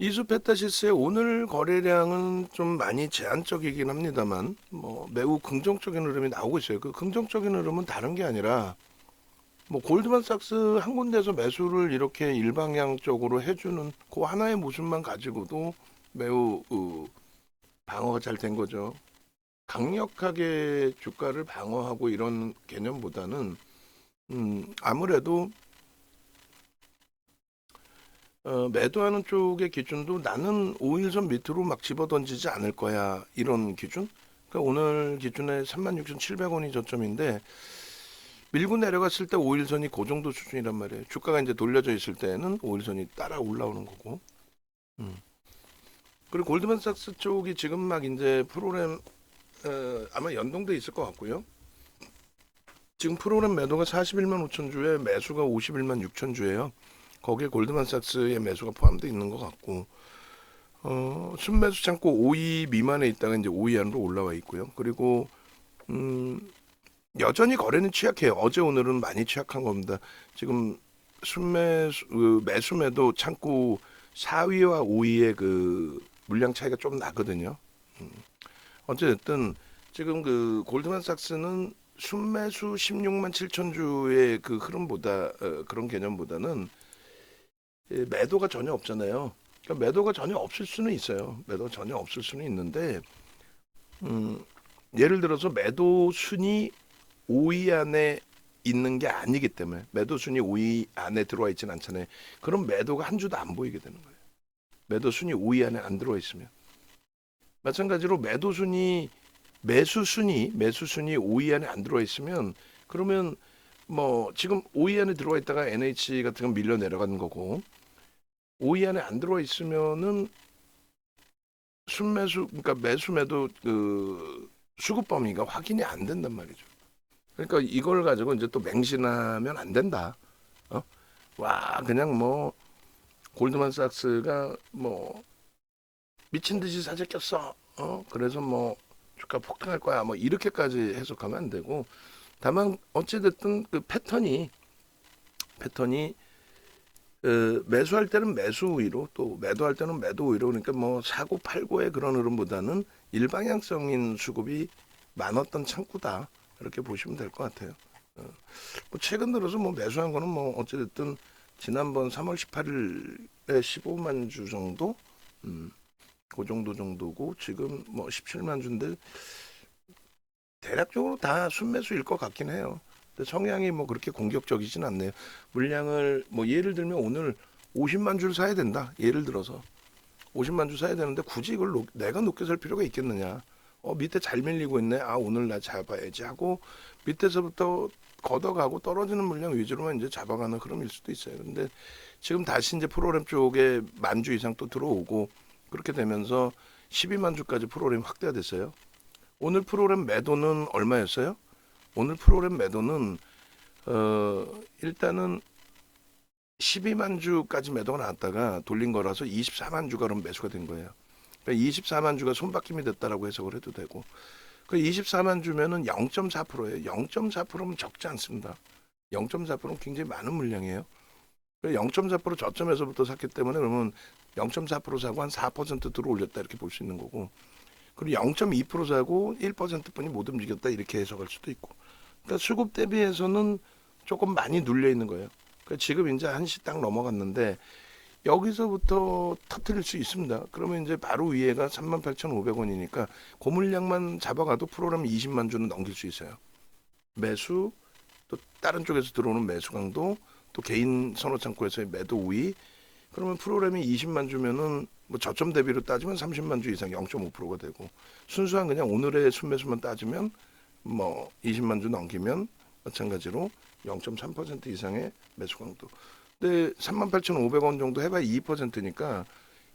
이수페타시스의 오늘 거래량은 좀 많이 제한적이긴 합니다만 매우 긍정적인 흐름이 나오고 있어요. 그 긍정적인 흐름은 다른 게 아니라 골드만삭스 한 군데서 매수를 이렇게 일방향적으로 해주는 그 하나의 모습만 가지고도 매우 방어가 잘 된 거죠. 강력하게 주가를 방어하고 이런 개념보다는 아무래도 매도하는 쪽의 기준도 나는 5일선 밑으로 막 집어던지지 않을 거야. 이런 기준? 그러니까 오늘 기준에 36,700원이 저점인데 밀고 내려갔을 때 5일선이 그 정도 수준이란 말이에요. 주가가 이제 돌려져 있을 때는 5일선이 따라 올라오는 거고. 음. 그리고 골드만삭스 쪽이 지금 막 이제 프로그램 아마 연동돼 있을 것 같고요. 지금 프로그램 매도가 41만 5천 주에 매수가 51만 6천 주예요. 거기에 골드만삭스의 매수가 포함되어 있는 것 같고 순매수 창고 5위 미만에 있다가 이제 5위 안으로 올라와 있고요. 그리고 음, 여전히 거래는 취약해요. 어제 오늘은 많이 취약한 겁니다. 지금 순매수 매수 매도 창고 4위와 5위의 그 물량 차이가 좀 나거든요. 어쨌든 지금 그 골드만삭스는 순매수 16만 7천 주의 그 흐름보다 그런 개념보다는 매도가 전혀 없잖아요. 그러니까 매도가 전혀 없을 수는 있어요. 매도가 전혀 없을 수는 있는데 예를 들어서 매도 순위 5위 안에 있는 게 아니기 때문에 매도 순위 5위 안에 들어와 있지는 않잖아요. 그럼 매도가 한 주도 안 보이게 되는 거예요. 매도 순위 5위 안에 안 들어와 있으면 마찬가지로 매수 순위 5위 안에 안 들어와 있으면 그러면 지금 5위 안에 들어와 있다가 NH 같은 건 밀려 내려가는 거고 5위 안에 안 들어와 있으면은 순매수 그러니까 매수 매도 그 수급 범위가 확인이 안 된단 말이죠. 그러니까 이걸 가지고 이제 또 맹신하면 안 된다. 어? 와 그냥 골드만삭스가 미친 듯이 사재 꼈어. 그래서 주가 폭등할 거야. 이렇게까지 해석하면 안 되고 다만 어찌 됐든 그 패턴이 매수할 때는 매수 우위로 또 매도할 때는 매도 우위로 그러니까 사고 팔고의 그런 흐름보다는 일방향성인 수급이 많았던 창구다 이렇게 보시면 될 것 같아요. 최근 들어서 매수한 거는 어찌됐든 지난번 3월 18일에 15만 주 정도 그 정도고 지금 17만 주인데 대략적으로 다 순매수일 것 같긴 해요. 근데 성향이 그렇게 공격적이진 않네요. 물량을 예를 들면 오늘 50만 줄 사야 된다. 예를 들어서 50만 줄 사야 되는데 굳이 이걸 내가 높게 살 필요가 있겠느냐. 밑에 잘 밀리고 있네. 아 오늘 나 잡아야지 하고 밑에서부터 걷어가고 떨어지는 물량 위주로만 이제 잡아가는 흐름일 수도 있어요. 근데 지금 다시 이제 프로그램 쪽에 만 주 이상 또 들어오고 그렇게 되면서 12만 주까지 프로그램 확대가 됐어요. 오늘 프로그램 매도는 얼마였어요? 오늘 프로그램 매도는 일단은 12만 주까지 매도가 나왔다가 돌린 거라서 24만 주가 그럼 매수가 된 거예요. 그러니까 24만 주가 손바뀜이 됐다라고 해석을 해도 되고 그 24만 주면은 0.4%예요. 0.4%면 적지 않습니다. 0.4%는 굉장히 많은 물량이에요. 0.4% 저점에서부터 샀기 때문에 그러면 0.4% 사고 한 4% 들어올렸다 이렇게 볼 수 있는 거고 그리고 0.2% 사고 1%뿐이 못 움직였다 이렇게 해석할 수도 있고 그러니까 수급 대비해서는 조금 많이 눌려 있는 거예요. 그러니까 지금 이제 한시 딱 넘어갔는데 여기서부터 터트릴 수 있습니다. 그러면 이제 바로 위에가 38,500원이니까 고물량만 잡아가도 프로그램 20만 주는 넘길 수 있어요. 매수 또 다른 쪽에서 들어오는 매수 강도 또 개인 선호 창고에서의 매도 우위 그러면 프로그램이 20만 주면은 저점 대비로 따지면 30만 주 이상 0.5%가 되고 순수한 그냥 오늘의 순매수만 따지면 20만 주 넘기면 마찬가지로 0.3% 이상의 매수 강도. 근데 38,500원 정도 해봐야 2%니까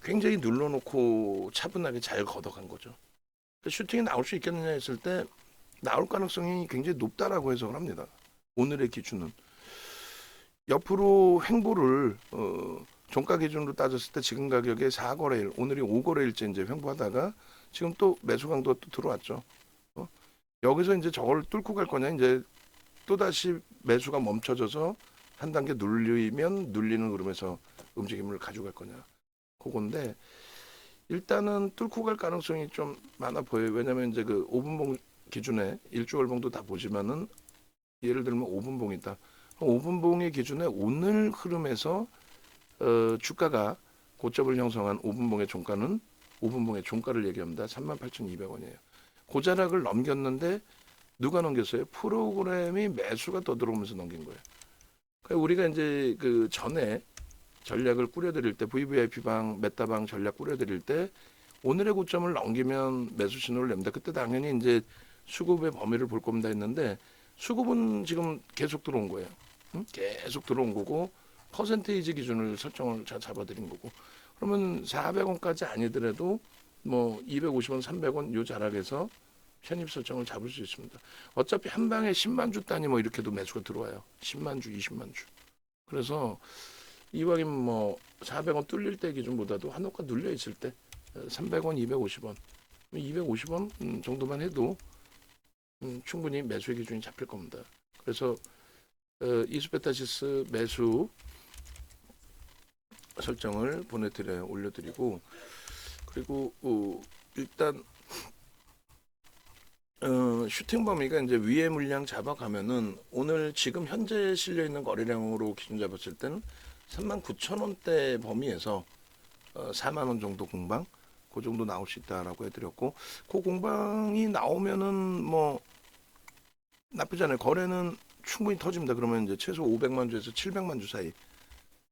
굉장히 눌러놓고 차분하게 잘 걷어간 거죠. 슈팅이 나올 수 있겠느냐 했을 때 나올 가능성이 굉장히 높다라고 해석을 합니다. 오늘의 기준은. 옆으로 횡보를 종가 기준으로 따졌을 때 지금 가격에 4거래일, 오늘이 5거래일째 이제 횡보하다가 지금 또 매수 강도가 또 들어왔죠. 여기서 이제 저걸 뚫고 갈 거냐 이제 또다시 매수가 멈춰져서 한 단계 눌리면 눌리는 흐름에서 움직임을 가져갈 거냐. 그건데 일단은 뚫고 갈 가능성이 좀 많아 보여요. 왜냐면 이제 그 5분봉 기준에 일주월봉도 다 보지만은 예를 들면 5분봉이다. 5분봉의 기준에 오늘 흐름에서 주가가 고점을 형성한 5분봉의 종가는 5분봉의 종가를 얘기합니다. 38,200원이에요. 고자락을 넘겼는데 누가 넘겼어요? 프로그램이 매수가 더 들어오면서 넘긴 거예요. 그러니까 우리가 이제 그 전에 전략을 꾸려드릴 때 VVIP방, 메타방 전략 꾸려드릴 때 오늘의 고점을 넘기면 매수 신호를 냅니다. 그때 당연히 이제 수급의 범위를 볼 겁니다 했는데 수급은 지금 계속 들어온 거예요. 응? 계속 들어온 거고 퍼센테이지 기준을 설정을 잡아드린 거고 그러면 400원까지 아니더라도 뭐 250원, 300원 요 자락에서 편입 설정을 잡을 수 있습니다. 어차피 한 방에 10만 주 단위 뭐 이렇게도 매수가 들어와요. 10만 주, 20만 주. 그래서 이왕이면 뭐 400원 뚫릴 때 기준보다도 한호가 눌려 있을 때 300원, 250원, 250원 정도만 해도 충분히 매수의 기준이 잡힐 겁니다. 그래서 이수베타시스 매수 설정을 보내드려요. 올려드리고 그리고 일단 슈팅 범위가 이제 위에 물량 잡아가면은 오늘 지금 현재 실려 있는 거래량으로 기준 잡았을 때는 39,000원대 범위에서 4만 원 정도 공방 그 정도 나올 수 있다라고 해드렸고 그 공방이 나오면은 뭐 나쁘지 않아요. 거래는 충분히 터집니다. 그러면 이제 최소 500만 주에서 700만 주 사이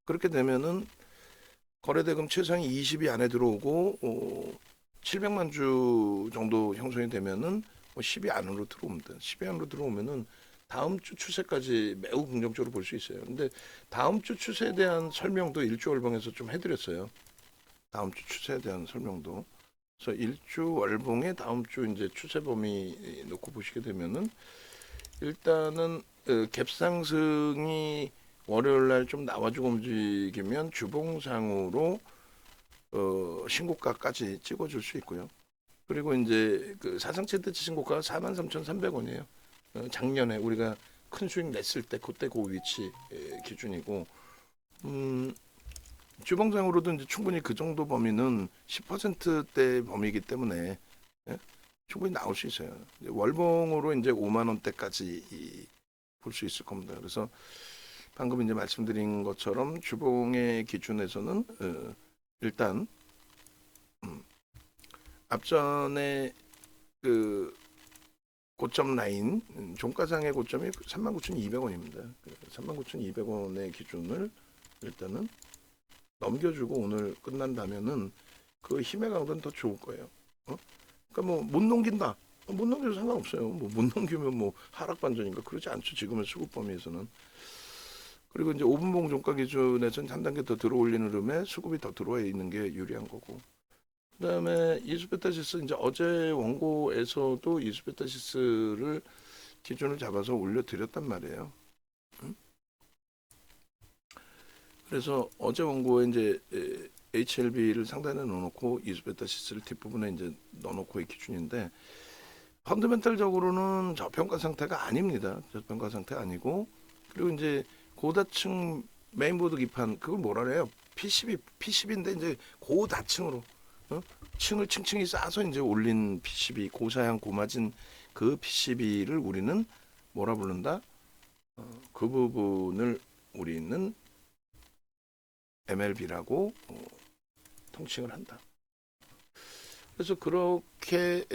그렇게 되면은 거래대금 최상위 20이 안에 들어오고 700만 주 정도 형성이 되면은 뭐 10이 안으로 들어옵니다. 10이 안으로 들어오면은 다음 주 추세까지 매우 긍정적으로 볼 수 있어요. 근데 다음 주 추세에 대한 설명도 일주월봉에서 좀 해드렸어요. 다음 주 추세에 대한 설명도. 그래서 일주월봉에 다음 주 이제 추세 범위 놓고 보시게 되면은 일단은 갭상승이 월요일 날 좀 나와주고 움직이면 주봉상으로 신고가까지 찍어줄 수 있고요. 그리고 이제 그 사상 최대치 신고가가 43,300원이에요. 작년에 우리가 큰 수익 냈을 때 그때 그 위치 기준이고 주봉상으로도 이제 충분히 그 정도 범위는 10%대 범위이기 때문에 예? 충분히 나올 수 있어요. 이제 월봉으로 이제 5만 원대까지 볼 수 있을 겁니다. 그래서 방금 이제 말씀드린 것처럼 주봉의 기준에서는 일단 앞전에 그 고점 라인 종가상의 고점이 39,200원입니다. 39,200원의 기준을 일단은 넘겨주고 오늘 끝난다면은 그 힘의 강도는 더 좋을 거예요. 그러니까 뭐 못 넘긴다. 못 넘겨도 상관없어요. 뭐 못 넘기면 뭐 하락 반전인가 그러지 않죠. 지금의 수급 범위에서는. 그리고 이제 5분봉 종가 기준에서는 한 단계 더 들어올리는 흐름에 수급이 더 들어와 있는 게 유리한 거고. 그다음에 이수베타시스 이제 어제 원고에서도 이수베타시스를 기준을 잡아서 올려드렸단 말이에요. 그래서 어제 원고에 이제 HLB를 상단에 넣어놓고 이수베타시스를 뒷부분에 이제 넣어놓고의 기준인데 펀더멘탈적으로는 저평가 상태가 아닙니다. 저평가 상태 아니고 그리고 이제 고다층 메인보드 기판 그걸 뭐라 그래요? PCB인데 이제 고다층으로 층을 층층이 쌓아서 이제 올린 PCB 고사양 고마진 그 PCB를 우리는 뭐라 부른다? 그 부분을 우리는 MLB라고 통칭을 한다. 그래서 그렇게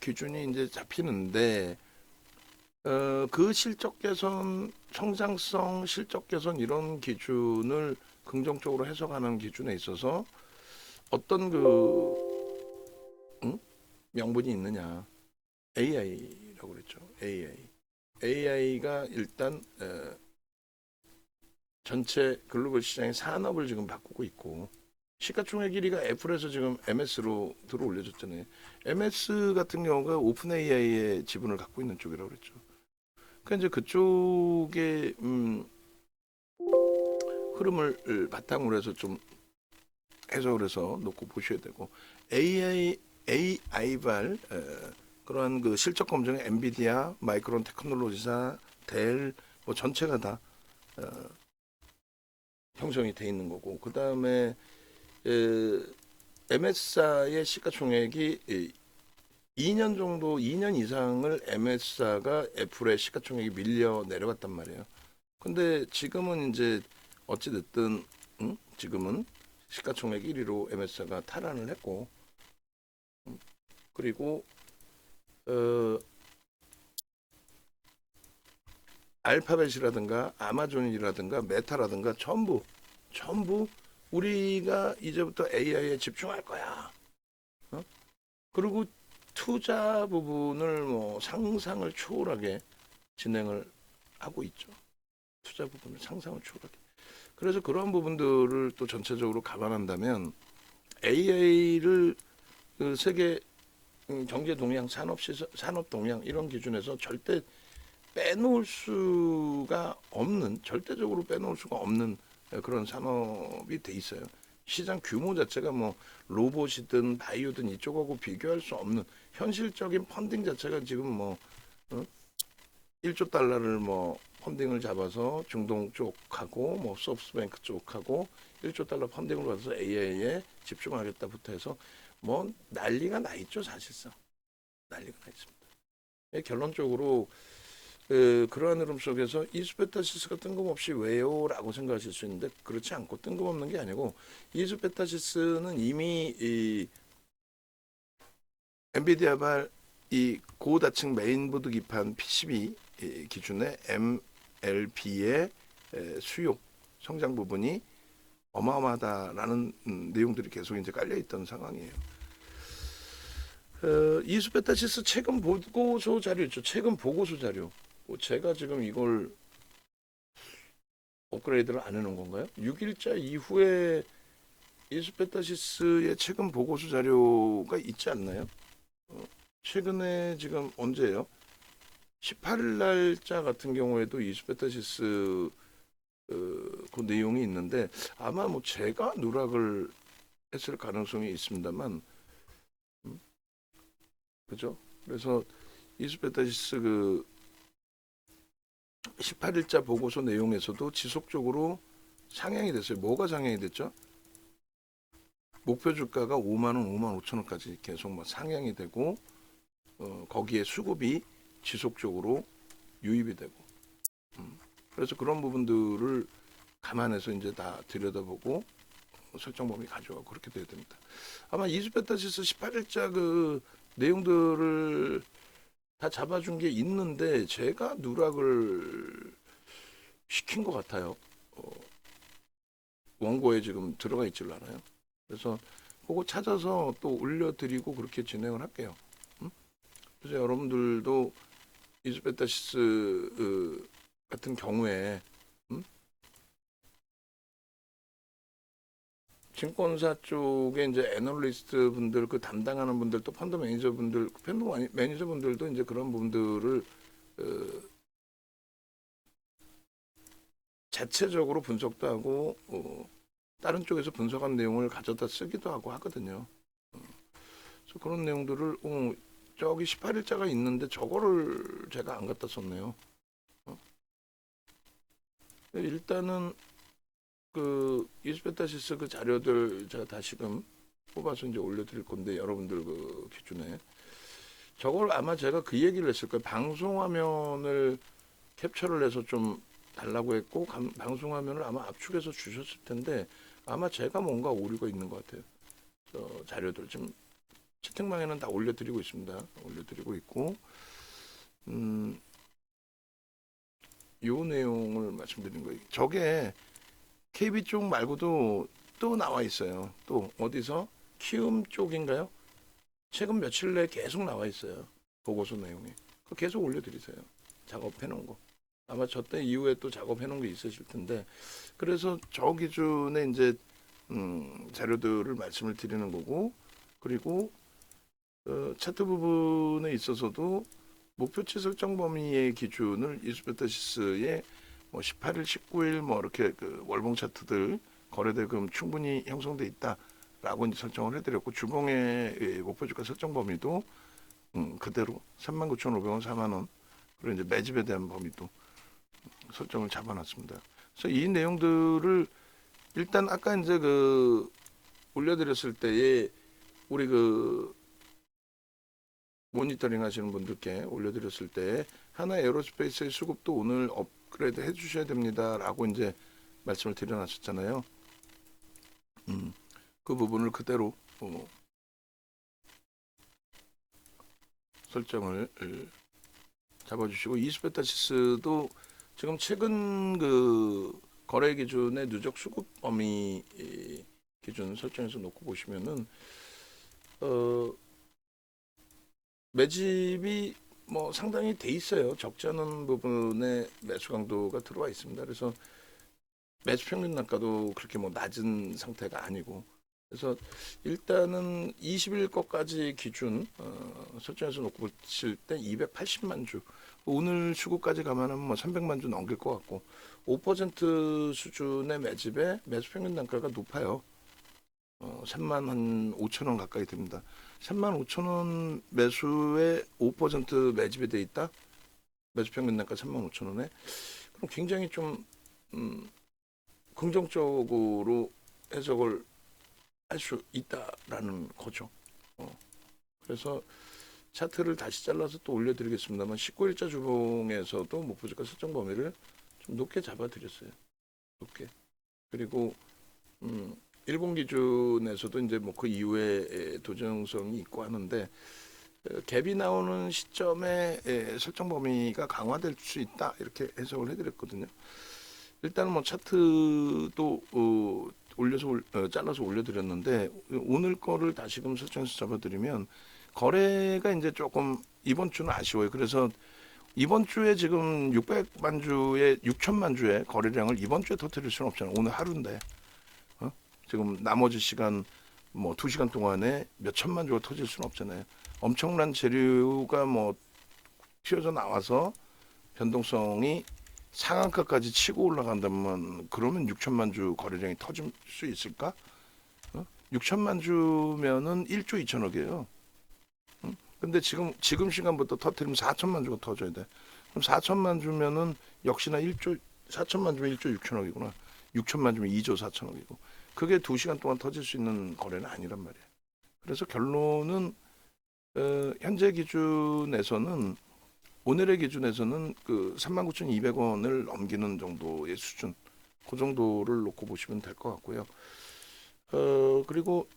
기준이 이제 잡히는데 그 실적 개선, 성장성, 실적 개선 이런 기준을 긍정적으로 해석하는 기준에 있어서 어떤 명분이 있느냐? AI라고 그랬죠. AI가 일단 전체 글로벌 시장의 산업을 지금 바꾸고 있고 시가총액 1위가 애플에서 지금 MS로 들어 올려졌잖아요. MS 같은 경우가 오픈 AI의 지분을 갖고 있는 쪽이라고 그랬죠. 그러니까 이제 그쪽의 흐름을 바탕으로 해서 좀 해석을 해서 놓고 보셔야 되고 AI발 그러한 그 실적 검증의 엔비디아, 마이크론 테크놀로지사, 델 뭐 전체가 다 형성이 돼 있는 거고 그 다음에 MS사의 시가총액이 2년 정도, 2년 이상을 MS사가 애플의 시가총액이 밀려 내려갔단 말이에요. 근데 지금은 이제 어찌 됐든 지금은 시가총액 1위로 MS사가 탈환을 했고, 그리고 어, 알파벳이라든가 아마존이라든가 메타라든가 전부 우리가 이제부터 AI에 집중할 거야. 어? 그리고 투자 부분을 뭐 상상을 초월하게 진행을 하고 있죠. 투자 부분을 상상을 초월하게. 그래서 그런 부분들을 또 전체적으로 감안한다면 AI를 그 세계 경제 동향, 산업 동향 이런 기준에서 절대 빼놓을 수가 없는, 절대적으로 빼놓을 수가 없는 그런 산업이 돼 있어요. 시장 규모 자체가 뭐 로봇이든 바이오든 이쪽하고 비교할 수 없는 현실적인 펀딩 자체가 지금 뭐 1조 달러를 뭐 펀딩을 잡아서 중동 쪽하고 뭐 소프트뱅크 쪽하고 1조 달러 펀딩을 받아서 AI에 집중하겠다부터 해서 뭐 난리가 나 있죠. 사실상 난리가 나 있습니다. 결론적으로 그러한 흐름 속에서 이수페타시스가 뜬금없이 왜요? 라고 생각하실 수 있는데 그렇지 않고 뜬금없는 게 아니고 이수페타시스는 이미 이 엔비디아발 이 고다층 메인보드 기판 PCB 기준의 MLB의 수요 성장 부분이 어마어마하다라는 내용들이 계속 이제 깔려 있던 상황이에요. 이수페타시스 최근 보고서 자료 있죠. 최근 보고서 자료. 제가 지금 이걸 업그레이드를 안 해놓은 건가요? 6일자 이후에 이수페타시스의 최근 보고서 자료가 있지 않나요? 최근에 지금 언제예요? 18일 날짜 같은 경우에도 이수페타시스 그 내용이 있는데 아마 뭐 제가 누락을 했을 가능성이 있습니다만 그죠? 그래서 이수페타시스 그 18일자 보고서 내용에서도 지속적으로 상향이 됐어요. 뭐가 상향이 됐죠? 목표 주가가 5만 원, 5만 5천 원까지 계속 뭐 상향이 되고 거기에 수급이 지속적으로 유입이 되고 그래서 그런 부분들을 감안해서 이제 다 들여다보고 설정 범위 가져가고 그렇게 돼야 됩니다. 아마 이수페타시스 18일자 그 내용들을 다 잡아준 게 있는데 제가 누락을 시킨 것 같아요. 원고에 지금 들어가 있질 않아요. 그래서 그거 찾아서 또 올려드리고 그렇게 진행을 할게요. 그래서 여러분들도 이즈베타시스 같은 경우에 증권사 쪽에 이제 애널리스트 분들 그 담당하는 분들 또 펀드 매니저 분들 펀드 매니저 분들도 이제 그런 부분들을 자체적으로 분석도 하고 다른 쪽에서 분석한 내용을 가져다 쓰기도 하고 하거든요. 그래서 그런 내용들을 저기 18일자가 있는데 저거를 제가 안 갖다 썼네요. 일단은 그 이스페타시스 그 자료들 제가 다시금 뽑아서 이제 올려드릴 건데 여러분들 그 기준에 저걸 아마 제가 그 얘기를 했을 거예요. 방송 화면을 캡처를 해서 좀 달라고 했고 방송 화면을 아마 압축해서 주셨을 텐데 아마 제가 뭔가 오류가 있는 것 같아요. 자료들 지금 채팅방에는 다 올려드리고 있습니다. 올려드리고 있고 요 내용을 말씀드린 거예요. 저게 KB 쪽 말고도 또 나와 있어요. 또 어디서 키움 쪽인가요? 최근 며칠 내에 계속 나와 있어요. 보고서 내용이. 그거 계속 올려드리세요. 작업해 놓은 거. 아마 저 때 이후에 또 작업해 놓은 게 있으실 텐데 그래서 저 기준에 이제 자료들을 말씀을 드리는 거고 그리고 차트 부분에 있어서도 목표치 설정 범위의 기준을 이수페타시스의 뭐 18일, 19일 뭐 이렇게 그 월봉 차트들 거래대금 충분히 형성돼 있다라고 이제 설정을 해드렸고 주봉의 목표 주가 설정 범위도 그대로 39,500원, 4만 원 그리고 이제 매집에 대한 범위도 설정을 잡아놨습니다. 그래서 이 내용들을 일단 아까 이제 그 올려드렸을 때에 우리 그 모니터링 하시는 분들께 올려드렸을 때 하나 에어로스페이스의 수급도 오늘 업그레이드 해주셔야 됩니다라고 이제 말씀을 드려놨었잖아요. 그 부분을 그대로 설정을 잡아주시고 이스페타시스도 지금 최근 그 거래 기준의 누적 수급 범위 기준 설정해서 놓고 보시면은 매집이 뭐 상당히 돼 있어요. 적지 않은 부분에 매수 강도가 들어와 있습니다. 그래서 매수 평균 단가도 그렇게 뭐 낮은 상태가 아니고 그래서 일단은 20일 것까지 기준 설정해서 놓고 보실 때 280만 주 오늘 수급까지 가면은 뭐 300만 주 넘길 것 같고 5% 수준의 매집에 매수 평균 단가가 높아요. 3만 한 5천 원 가까이 됩니다. 3만 5천 원 매수에 5% 매집이 돼 있다. 매수 평균 단가 3만 5천 원에 그럼 굉장히 좀 긍정적으로 해석을 할 수 있다라는 거죠. 그래서 차트를 다시 잘라서 또 올려드리겠습니다만 19일자 주봉에서도 목표주가 설정 범위를 좀 높게 잡아드렸어요. 높게. 그리고 일본 기준에서도 이제 뭐 그 이후에 도전성이 있고 하는데 갭이 나오는 시점에 설정 범위가 강화될 수 있다 이렇게 해석을 해드렸거든요. 일단은 뭐 차트도 올려서 잘라서 올려드렸는데 오늘 거를 다시금 설정해서 잡아드리면 거래가 이제 조금 이번 주는 아쉬워요. 그래서 이번 주에 지금 600만 주에 6천만 주의 거래량을 이번 주에 터뜨릴 수는 없잖아요. 오늘 하루인데 지금 나머지 시간 뭐 2시간 동안에 몇 천만 주가 터질 수는 없잖아요. 엄청난 재료가 뭐 튀어져 나와서 변동성이 상한가까지 치고 올라간다면 그러면 6천만 주 거래량이 터질 수 있을까? 6천만 주면은 1조 2천억이에요. 근데 지금 시간부터 터뜨리면 4천만 주가 터져야 돼. 그럼 4천만 주면은 역시나 1조 4천만 주면 1조 6천억이구나. 6천만 주면 2조 4천억이고. 그게 2시간 동안 터질 수 있는 거래는 아니란 말이에요. 그래서 결론은 현재 기준에서는 오늘의 기준에서는 그 39,200원을 넘기는 정도의 수준, 그 정도를 놓고 보시면 될 것 같고요. 그리고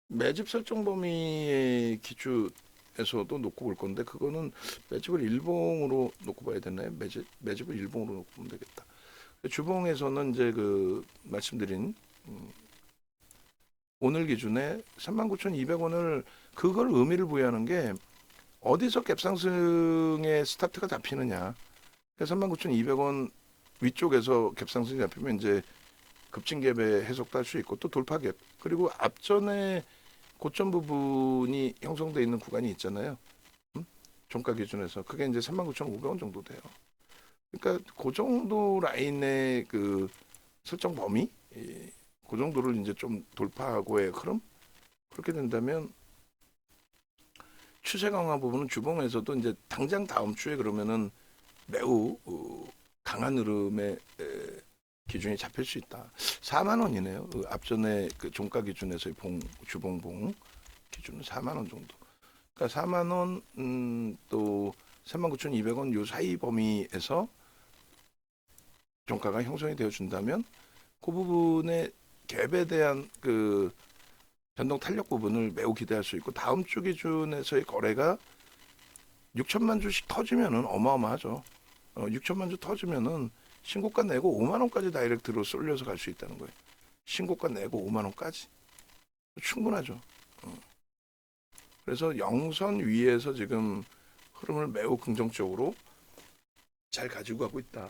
매집 설정 범위의 기준에서도 놓고 볼 건데 그거는 매집을 일봉으로 놓고 봐야 되나요? 매집을 일봉으로 놓고 보면 되겠다. 주봉에서는 이제 그 말씀드린 오늘 기준에 39,200원을 그걸 의미를 부여하는 게 어디서 갭상승의 스타트가 잡히느냐. 39,200원 위쪽에서 갭상승이 잡히면 이제 급진갭의 해석도 할 수 있고 또 돌파갭 그리고 앞전에 고점 부분이 형성되어 있는 구간이 있잖아요. 종가 기준에서 그게 이제 39,500원 정도 돼요. 그러니까 그 정도 라인의 그 설정 범위 그 정도를 이제 좀 돌파하고의 흐름 그렇게 된다면 추세 강화 부분은 주봉에서도 이제 당장 다음 주에 그러면은 매우 강한 흐름의 기준이 잡힐 수 있다. 4만 원이네요. 그 앞전에 그 종가 기준에서의 주봉봉 기준은 4만 원 정도. 그러니까 4만 원, 또 39,200원 요 사이 범위에서 종가가 형성이 되어 준다면 그 부분의 갭에 대한 그 변동 탄력 부분을 매우 기대할 수 있고 다음 주 기준에서의 거래가 6천만 주씩 터지면은 어마어마하죠. 6천만 주 터지면은 신고가 내고 5만 원까지 다이렉트로 쏠려서 갈 수 있다는 거예요. 신고가 내고 5만 원까지 충분하죠. 그래서 영선 위에서 지금 흐름을 매우 긍정적으로 잘 가지고 가고 있다.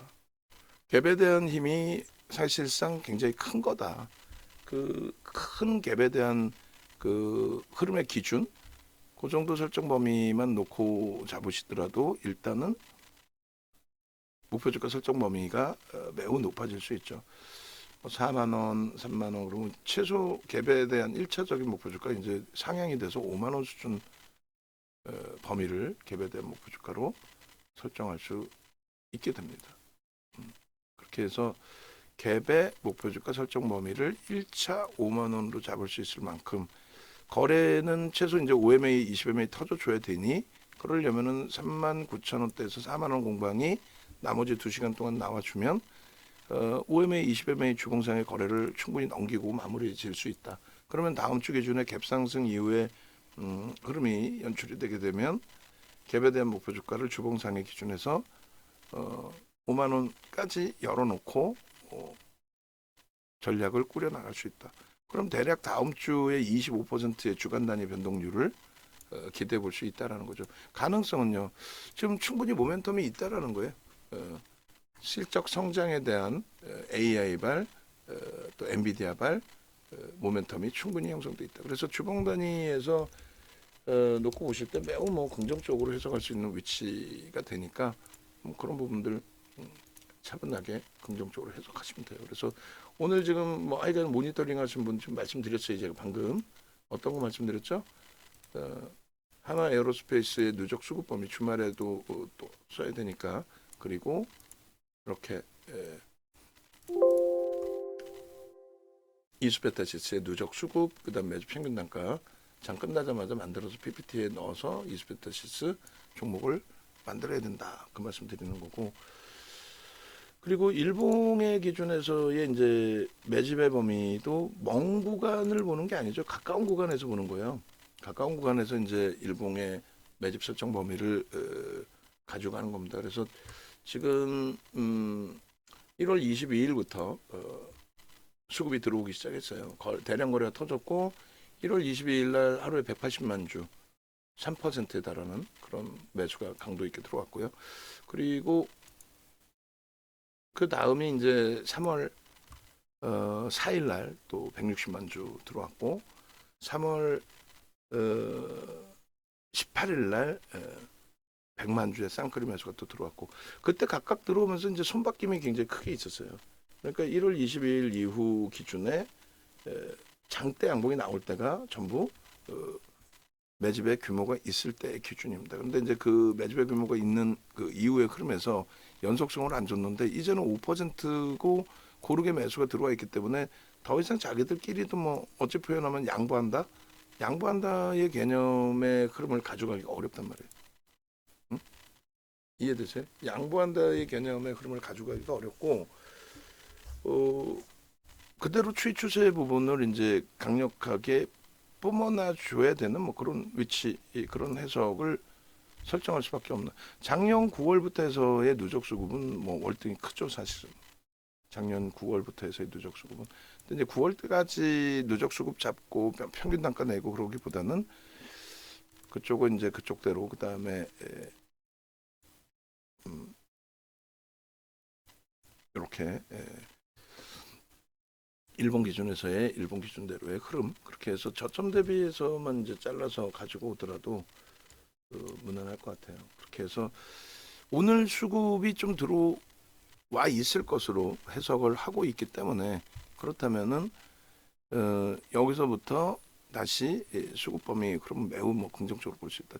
갭에 대한 힘이 사실상 굉장히 큰 거다. 그 큰 갭에 대한 그 흐름의 기준, 그 정도 설정 범위만 놓고 잡으시더라도 일단은 목표주가 설정 범위가 매우 높아질 수 있죠. 4만 원, 3만 원 그러면 최소 갭에 대한 1차적인 목표주가 이제 상향이 돼서 5만 원 수준 범위를 갭에 대한 목표주가로 설정할 수 있게 됩니다. 그렇게 해서 갭의 목표주가 설정 범위를 1차 5만 원으로 잡을 수 있을 만큼 거래는 최소 이제 5MA, 20MA 터져줘야 되니 그러려면은 39,000원대에서 4만 원 공방이 나머지 2시간 동안 나와주면 5MA, 20MA 주봉상의 거래를 충분히 넘기고 마무리 지을 수 있다. 그러면 다음 주 기준에 갭 상승 이후에 흐름이 연출이 되게 되면 갭에 대한 목표 주가를 주봉상의 기준에서 5만 원까지 열어놓고 전략을 꾸려 나갈 수 있다. 그럼 대략 다음 주에 25%의 주간 단위 변동률을 기대해 볼 수 있다라는 거죠. 가능성은요. 지금 충분히 모멘텀이 있다라는 거예요. 실적 성장에 대한 AI발 또 엔비디아발 모멘텀이 충분히 형성돼 있다. 그래서 주봉 단위에서 놓고 보실 때 매우 뭐 긍정적으로 해석할 수 있는 위치가 되니까 그런 부분들 차분하게 긍정적으로 해석하시면 돼요. 그래서 오늘 지금 뭐 하여간 모니터링 하신 분 좀 말씀드렸어요. 제가 방금 어떤 거 말씀드렸죠? 하나 에어로스페이스의 누적 수급 범위 주말에도 또 써야 되니까 그리고 이렇게 이수베타시스의 누적 수급 그다음 매주 평균 단가 장 끝나자마자 만들어서 PPT에 넣어서 이수베타시스 종목을 만들어야 된다. 그 말씀 드리는 거고. 그리고 일봉의 기준에서의 이제 매집의 범위도 먼 구간을 보는 게 아니죠. 가까운 구간에서 보는 거예요. 가까운 구간에서 이제 일봉의 매집 설정 범위를 가져가는 겁니다. 그래서 지금 1월 22일부터 수급이 들어오기 시작했어요. 대량 거래가 터졌고 1월 22일 날 하루에 180만 주 3%에 달하는 그런 매수가 강도 있게 들어왔고요. 그리고 그 다음이 이제 3월 4일 날 또 160만 주 들어왔고 3월 18일 날 100만 주의 쌍끌이 매수가 또 들어왔고 그때 각각 들어오면서 이제 손바뀜이 굉장히 크게 있었어요. 그러니까 1월 22일 이후 기준에 장대 양봉이 나올 때가 전부 매집의 규모가 있을 때의 기준입니다. 그런데 이제 그 매집의 규모가 있는 그 이후의 흐름에서 연속성을 안 줬는데 이제는 5%고 고르게 매수가 들어와 있기 때문에 더 이상 자기들끼리도 뭐 어찌 표현하면 양보한다? 양보한다의 개념의 흐름을 가져가기가 어렵단 말이에요. 응? 이해되세요? 양보한다의 개념의 흐름을 가져가기가 어렵고 그대로 추이 추세 부분을 이제 강력하게 뿜어나 줘야 되는 뭐 그런 위치 그런 해석을 설정할 수밖에 없는. 작년 9월부터 해서의 누적 수급은 뭐 월등히 크죠 사실은. 작년 9월부터 해서의 누적 수급은. 근데 이제 9월 때까지 누적 수급 잡고 평균 단가 내고 그러기보다는 그쪽은 이제 그쪽대로 그 다음에 이렇게 일본 기준에서의 일본 기준대로의 흐름 그렇게 해서 저점 대비해서만 이제 잘라서 가지고 오더라도 무난할 것 같아요. 그렇게 해서 오늘 수급이 좀 들어와 있을 것으로 해석을 하고 있기 때문에 그렇다면은 여기서부터 다시 수급 범위 그러면 매우 뭐 긍정적으로 볼 수 있다.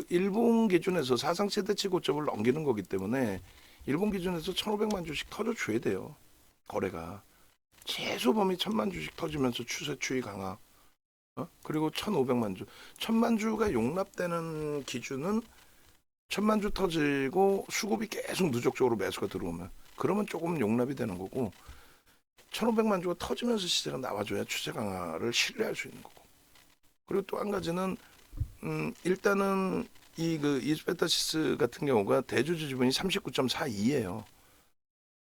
일본 기준에서 사상 최대치 고점을 넘기는 거기 때문에 일본 기준에서 1,500만 주씩 터져줘야 돼요. 거래가. 최소 범위 1,000만 주씩 터지면서 추세 추이 강화. 그리고 1,500만 주. 1,000만 주가 용납되는 기준은 1,000만 주 터지고 수급이 계속 누적적으로 매수가 들어오면 그러면 조금 용납이 되는 거고 1,500만 주가 터지면서 시세가 나와줘야 추세 강화를 신뢰할 수 있는 거고. 그리고 또 한 가지는 일단은 그 이스페타시스 같은 경우가 대주주 지분이 39.42예요.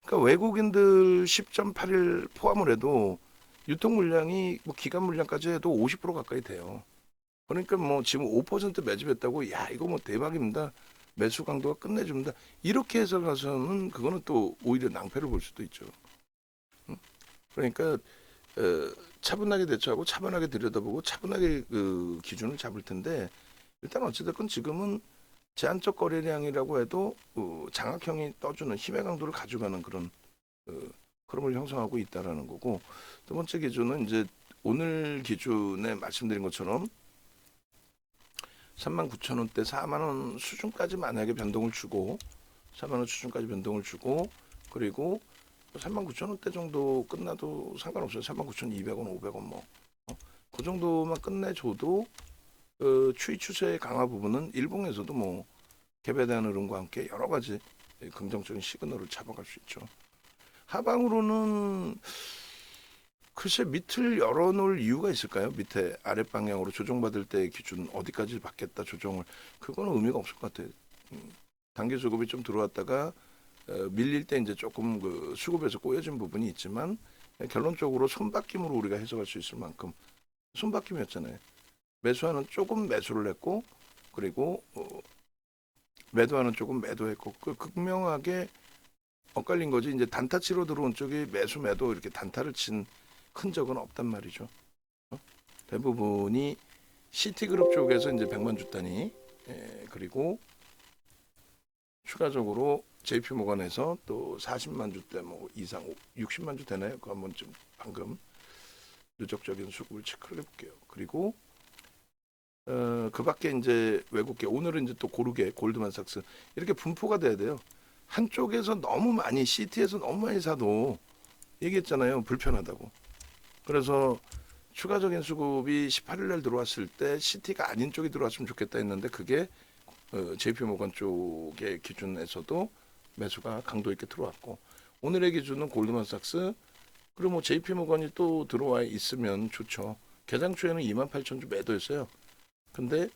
그러니까 외국인들 10.8일 포함을 해도 유통 물량이 뭐 기간 물량까지 해도 50% 가까이 돼요. 그러니까 뭐 지금 5% 매집했다고 야 이거 뭐 대박입니다. 매수 강도가 끝내줍니다. 이렇게 해서 가서는 그거는 또 오히려 낭패를 볼 수도 있죠. 그러니까 차분하게 대처하고 차분하게 들여다보고 차분하게 그 기준을 잡을 텐데 일단 어찌됐건 지금은 제한적 거래량이라고 해도 장악형이 떠주는 힘의 강도를 가져가는 그런 흐름을 형성하고 있다라는 거고 두 번째 기준은 이제 오늘 기준에 말씀드린 것처럼 39,000원대 4만 원 수준까지 만약에 변동을 주고 4만 원 수준까지 변동을 주고 그리고 39,000원대 정도 끝나도 상관없어요. 39,200원, 500원 뭐. 그 정도만 끝내줘도 추이 추세의 강화 부분은 일봉에서도 뭐 개배대한 흐름과 함께 여러 가지 긍정적인 시그널을 잡아갈 수 있죠. 하방으로는 글쎄 밑을 열어놓을 이유가 있을까요? 밑에 아랫방향으로 조정받을 때 기준 어디까지 받겠다 조정을 그거는 의미가 없을 것 같아요. 단기 수급이 좀 들어왔다가 밀릴 때 이제 조금 그 수급에서 꼬여진 부분이 있지만 결론적으로 손바뀜으로 우리가 해석할 수 있을 만큼 손바뀜이었잖아요. 매수하는 조금 매수를 했고 그리고 매도하는 조금 매도했고 그 극명하게 엇갈린 거지. 이제 단타치로 들어온 쪽이 매수 매도 이렇게 단타를 친 흔적은 없단 말이죠. 대부분이 시티그룹 쪽에서 이제 100만 주 단위 그리고 추가적으로 JP모건에서 또 40만 주대 뭐 이상 60만 주 되나요? 그 한번 좀 방금 누적적인 수급을 체크를 해볼게요. 그리고 그 밖에 이제 외국계 오늘은 이제 또 고르게 골드만삭스 이렇게 분포가 돼야 돼요. 한쪽에서 너무 많이 시티에서 너무 많이 사도 얘기했잖아요. 불편하다고. 그래서 추가적인 수급이 18일 날 들어왔을 때 시티가 아닌 쪽이 들어왔으면 좋겠다 했는데 그게 JP모건 쪽의 기준에서도 매수가 강도 있게 들어왔고 오늘의 기준은 골드만삭스 그리고 뭐 JP모건이 또 들어와 있으면 좋죠. 개장 초에는 28,000주 매도했어요. 근데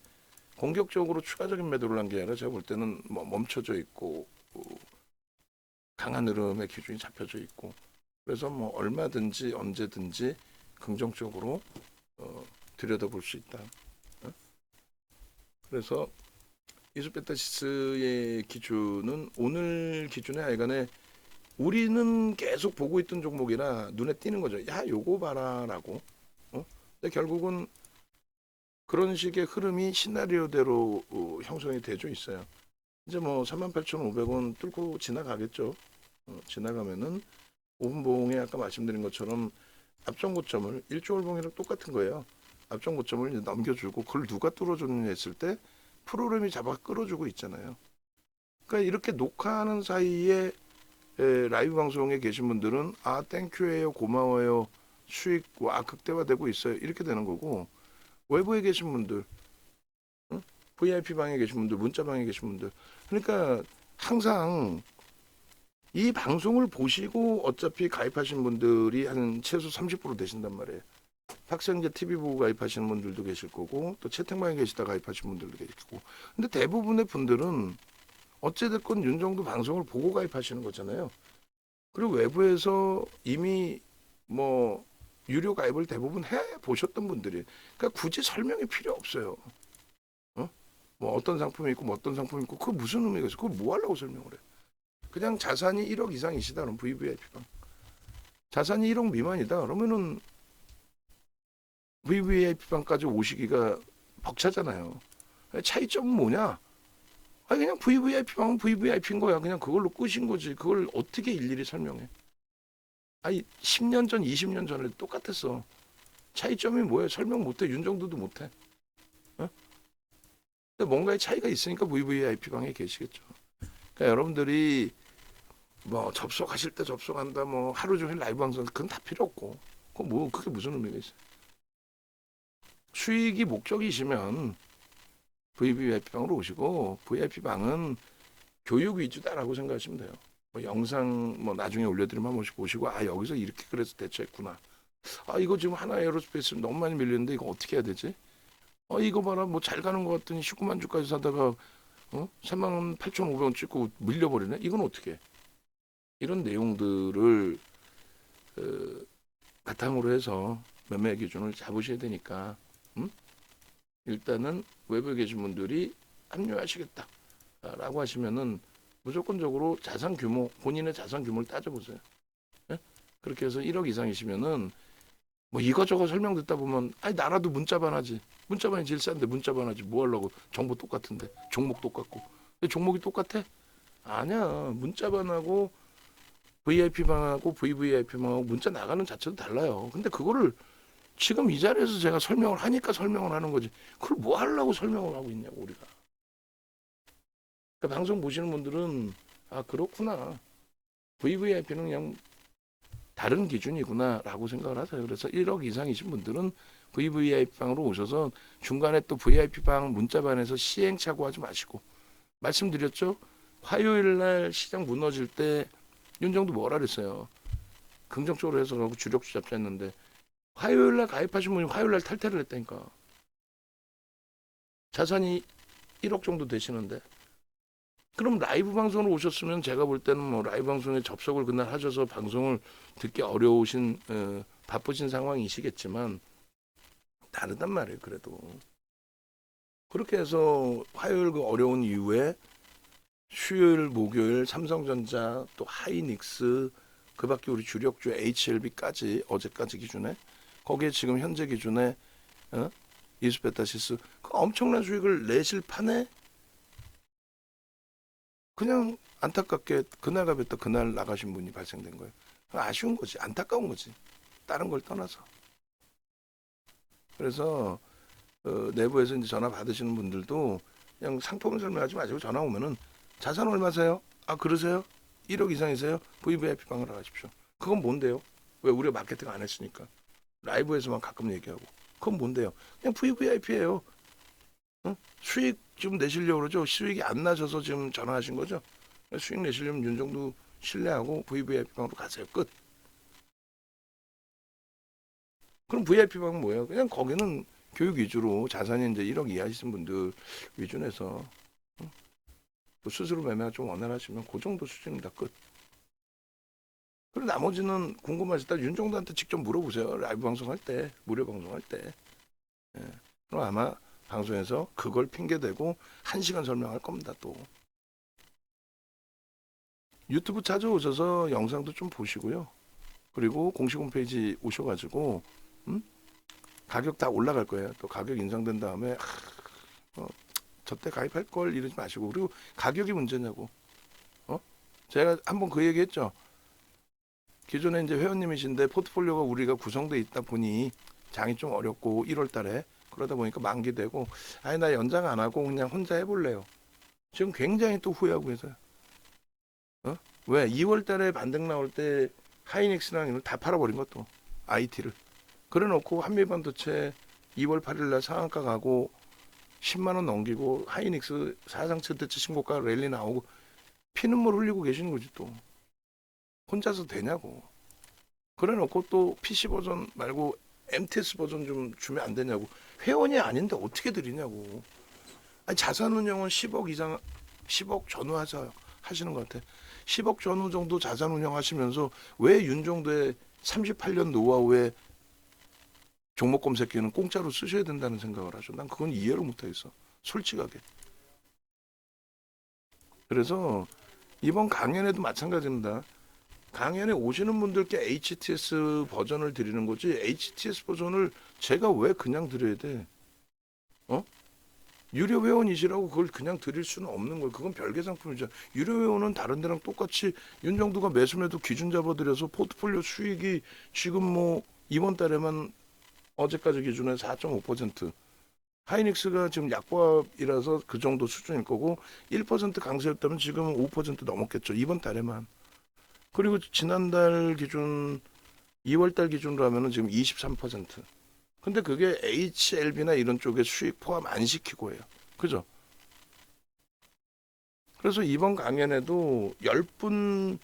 공격적으로 추가적인 매도를 한 게 아니라 제가 볼 때는 뭐 멈춰져 있고 강한 흐름의 기준이 잡혀져 있고 그래서 뭐 얼마든지 언제든지 긍정적으로 들여다볼 수 있다. 그래서 이수베타시스의 기준은 오늘 기준에 하여간에 우리는 계속 보고 있던 종목이라 눈에 띄는 거죠. 야, 요거 봐라라고. 근데 결국은 그런 식의 흐름이 시나리오대로 형성이 되죠 있어요. 이제 뭐 38,500원 뚫고 지나가겠죠. 지나가면은 5분봉에 아까 말씀드린 것처럼 앞전 고점을 일주월봉이랑 똑같은 거예요. 앞전 고점을 이제 넘겨주고 그걸 누가 뚫어줬느냐 했을 때 프로그램이 잡아 끌어주고 있잖아요. 그러니까 이렇게 녹화하는 사이에 라이브 방송에 계신 분들은 아 땡큐예요 고마워요 수익 와 극대화되고 있어요 이렇게 되는 거고 외부에 계신 분들 VIP 방에 계신 분들 문자 방에 계신 분들 그러니까 항상 이 방송을 보시고 어차피 가입하신 분들이 한 최소 30% 되신단 말이에요. 학생제 TV 보고 가입하시는 분들도 계실 거고 또 채팅방에 계시다 가입하신 분들도 계실 거고 근데 대부분의 분들은 어찌됐건 윤정도 방송을 보고 가입하시는 거잖아요. 그리고 외부에서 이미 뭐 유료 가입을 대부분 해 보셨던 분들이 그러니까 굳이 설명이 필요 없어요. 뭐 어떤 상품이 있고 뭐 어떤 상품이 있고 그거 무슨 의미가 있어? 그거 뭐 하려고 설명을 해? 그냥 자산이 1억 이상이시다 그럼 VVIP방 자산이 1억 미만이다 그러면은 VVIP방까지 오시기가 벅차잖아요. 차이점은 뭐냐? 아니 그냥 VVIP방은 VVIP인 거야. 그냥 그걸로 끝인 거지. 그걸 어떻게 일일이 설명해? 아니 10년 전, 20년 전에 똑같았어. 차이점이 뭐예요? 설명 못해. 윤정도도 못해. 근데 뭔가의 차이가 있으니까 VVIP방에 계시겠죠. 그러니까 여러분들이 뭐 접속하실 때 접속한다, 뭐 하루 종일 라이브 방송 그건 다 필요 없고, 그거 뭐 그게 무슨 의미가 있어요? 수익이 목적이시면 VVIP방으로 오시고 VIP방은 교육 위주다라고 생각하시면 돼요. 뭐 영상 뭐 나중에 올려드리면 한 번씩 보시고 아 여기서 이렇게 그래서 대처했구나. 아 이거 지금 하나 에어로스페이스 너무 많이 밀리는데 이거 어떻게 해야 되지? 이거 봐라 뭐 잘 가는 것 같더니 19만 주까지 사다가 38,500원 찍고 밀려버리네. 이건 어떻게 해? 이런 내용들을 바탕으로 해서 매매 기준을 잡으셔야 되니까 일단은 외부에 계신 분들이 합류하시겠다라고 하시면은 무조건적으로 자산 규모 본인의 자산 규모를 따져보세요. 예? 그렇게 해서 1억 이상이시면은 뭐 이것저것 설명 듣다 보면 아니 나라도 문자반 하지 문자반이 제일 싼데 문자반 하지 뭐 하려고 정보 똑같은데 종목 똑같고 근데 종목이 똑같아? 아니야 문자반하고 VIP방하고 VVIP방하고 문자 나가는 자체도 달라요. 근데 그거를 지금 이 자리에서 제가 설명을 하니까 설명을 하는 거지. 그걸 뭐 하려고 설명을 하고 있냐고 우리가. 그러니까 방송 보시는 분들은 아 그렇구나. VVIP는 그냥 다른 기준이구나라고 생각을 하세요. 그래서 1억 이상이신 분들은 VVIP방으로 오셔서 중간에 또 VIP방 문자반에서 시행착오하지 마시고, 말씀드렸죠? 화요일 날 시장 무너질 때 윤정도 뭐라 그랬어요? 긍정적으로 해서 주력주 잡자 했는데 화요일 날 가입하신 분이 화요일 날 탈퇴를 했다니까. 자산이 1억 정도 되시는데. 그럼 라이브 방송으로 오셨으면 제가 볼 때는 뭐 라이브 방송에 접속을 그날 하셔서 방송을 듣기 어려우신 바쁘신 상황이시겠지만 다르단 말이에요. 그래도 그렇게 해서 화요일 그 어려운 이후에 수요일 목요일 삼성전자 또 하이닉스 그밖에 우리 주력주 HLB까지 어제까지 기준에 거기에 지금 현재 기준에 이수베타시스 그 엄청난 수익을 내실 판에 그냥 안타깝게 그날 가볍다 그날 나가신 분이 발생된 거예요. 아쉬운 거지, 안타까운 거지. 다른 걸 떠나서. 그래서 내부에서 이제 전화 받으시는 분들도 그냥 상품을 설명하지 마시고 전화 오면은 자산 얼마세요? 아 그러세요? 1억 이상이세요? VVIP 방으로 가십시오. 그건 뭔데요? 왜 우리가 마케팅 안 했으니까 라이브에서만 가끔 얘기하고 그건 뭔데요? 그냥 VVIP예요. 수익 좀 내시려고 그러죠. 수익이 안 나셔서 지금 전화하신 거죠. 수익 내시려면 윤정도 신뢰하고 VVIP 방으로 가세요. 끝. 그럼 VIP 방은 뭐예요? 그냥 거기는 교육 위주로 자산이 이제 1억 이하이신 분들 위주에서 뭐 스스로 매매가 좀 원활하시면 그 정도 수준입니다. 끝. 그리고 나머지는 궁금하시다 윤정도한테 직접 물어보세요. 라이브 방송할 때, 무료 방송할 때. 예. 그럼 아마 방송에서 그걸 핑계대고 1시간 설명할 겁니다. 또 유튜브 찾아오셔서 영상도 좀 보시고요. 그리고 공식 홈페이지 오셔가지고 가격 다 올라갈 거예요. 또 가격 인상된 다음에 저때 가입할 걸 이러지 마시고 그리고 가격이 문제냐고. 제가 한번 그 얘기했죠. 기존에 이제 회원님이신데 포트폴리오가 우리가 구성돼 있다 보니 장이 좀 어렵고 1월달에 그러다 보니까 만기되고 아니 나 연장 안 하고 그냥 혼자 해볼래요. 지금 굉장히 또 후회하고 계세요. 왜 2월달에 반등 나올 때 하이닉스랑 이걸 다 팔아버린 것도 IT를 그래놓고 한미반도체 2월 8일날 상한가 가고 10만 원 넘기고 하이닉스 사상 최대치 신고가 랠리 나오고 피눈물 흘리고 계시는 거지 또 혼자서 되냐고. 그래놓고 또 PC 버전 말고 MTS 버전 좀 주면 안 되냐고. 회원이 아닌데 어떻게 드리냐고. 아니, 자산운용은 10억 이상 10억 전후하자 하시는 것 같아. 10억 전후 정도 자산운용 하시면서 왜 윤정도의 38년 노하우에 종목 검색기는 공짜로 쓰셔야 된다는 생각을 하죠. 난 그건 이해를 못하겠어. 솔직하게. 그래서 이번 강연에도 마찬가지입니다. 강연에 오시는 분들께 HTS 버전을 드리는 거지 HTS 버전을 제가 왜 그냥 드려야 돼? 유료 회원이시라고 그걸 그냥 드릴 수는 없는 거예요. 그건 별개 상품이죠. 유료 회원은 다른 데랑 똑같이 윤정도가 매수매도 기준 잡아드려서 포트폴리오 수익이 지금 뭐 이번 달에만 어제까지 기준에 4.5%, 하이닉스가 지금 약보합이라서 그 정도 수준일 거고 1% 강세였다면 지금은 5% 넘었겠죠. 이번 달에만. 그리고 지난달 기준 2월 달 기준으로 하면은 지금 23%. 근데 그게 HLB나 이런 쪽에 수익 포함 안 시키고 해요. 그죠? 그래서 이번 강연에도 10분